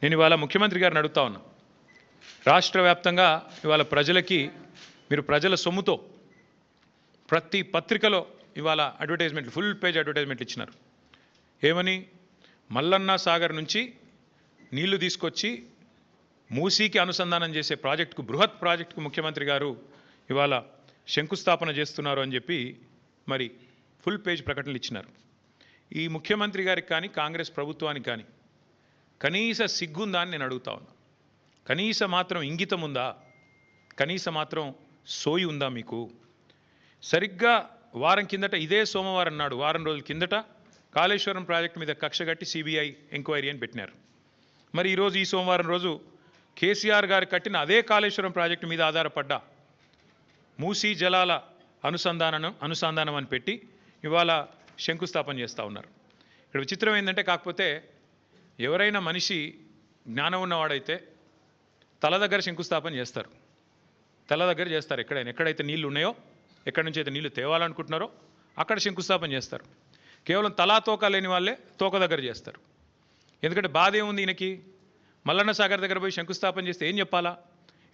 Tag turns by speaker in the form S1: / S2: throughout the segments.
S1: నేను ఇవాళ ముఖ్యమంత్రి గారిని అడుగుతా ఉన్నా. రాష్ట్ర వ్యాప్తంగా ఇవాళ ప్రజలకి మీరు ప్రజల సొమ్ముతో ప్రతి పత్రికలో ఇవాళ అడ్వర్టైజ్మెంట్లు, ఫుల్ పేజ్ అడ్వర్టైజ్మెంట్లు ఇచ్చినారు. ఏమని? మల్లన్న సాగర్ నుంచి నీళ్లు తీసుకొచ్చి మూసీకి అనుసంధానం చేసే ప్రాజెక్టుకు, బృహత్ ప్రాజెక్టుకు ముఖ్యమంత్రి గారు ఇవాళ శంకుస్థాపన చేస్తున్నారు అని చెప్పి మరి ఫుల్ పేజ్ ప్రకటనలు ఇచ్చినారు. ఈ ముఖ్యమంత్రి గారికి కానీ కాంగ్రెస్ ప్రభుత్వానికి కానీ కనీస సిగ్గుందా అని నేను అడుగుతా ఉన్నా. కనీస మాత్రం ఇంగితం ఉందా? కనీస మాత్రం సోయి ఉందా మీకు? సరిగ్గా వారం కిందట, ఇదే సోమవారం నాడు, వారం రోజుల కిందట కాళేశ్వరం ప్రాజెక్టు మీద కక్ష కట్టి సిబిఐ ఎంక్వైరీ అని పెట్టినారు. మరి ఈరోజు ఈ సోమవారం రోజు కేసీఆర్ గారు కట్టిన అదే కాళేశ్వరం ప్రాజెక్టు మీద ఆధారపడ్డ మూసీ జలాల అనుసంధానం అని పెట్టి ఇవాళ శంకుస్థాపన చేస్తూ ఉన్నారు. ఇక్కడ విచిత్రం ఏంటంటే, కాకపోతే ఎవరైనా మనిషి జ్ఞానం ఉన్నవాడైతే తల దగ్గర శంకుస్థాపన చేస్తారు. తల దగ్గర చేస్తారు. ఎక్కడైతే నీళ్లు ఉన్నాయో, ఎక్కడి నుంచి అయితే నీళ్లు తేవాలనుకుంటున్నారో అక్కడ శంకుస్థాపన చేస్తారు. కేవలం తలా తోక లేని వాళ్ళే తోక దగ్గర చేస్తారు. ఎందుకంటే బాధ ఏముంది ఈయనకి? మల్లన్న సాగర్ దగ్గర పోయి శంకుస్థాపన చేస్తే ఏం చెప్పాలా?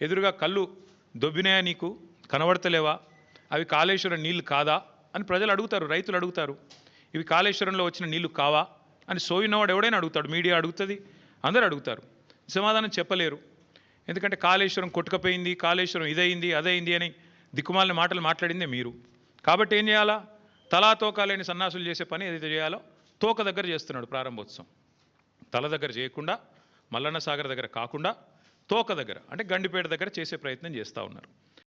S1: ఎదురుగా కళ్ళు దొబ్బినాయా, నీకు కనబడతలేవా, అవి కాళేశ్వరం నీళ్లు కాదా అని ప్రజలు అడుగుతారు, రైతులు అడుగుతారు. ఇవి కాళేశ్వరంలో వచ్చిన నీళ్లు కావా అని సోయినవాడు ఎవడైనా అడుగుతాడు, మీడియా అడుగుతుంది, అందరూ అడుగుతారు. సమాధానం చెప్పలేరు. ఎందుకంటే కాళేశ్వరం కొట్టుకపోయింది, కాళేశ్వరం ఇదైంది అదైంది అని దిక్కుమాలిన మాటలు మాట్లాడిందే మీరు. కాబట్టి ఏం చేయాలా? తలా తోక లేని సన్నాసులు చేసే పని ఏదైతే చేయాలో తోక దగ్గర చేస్తున్నాడు ప్రారంభోత్సవం. తల దగ్గర చేయకుండా, మల్లన్న సాగర్ దగ్గర కాకుండా తోక దగ్గర, అంటే గండిపేట దగ్గర చేసే ప్రయత్నం చేస్తూ ఉన్నారు.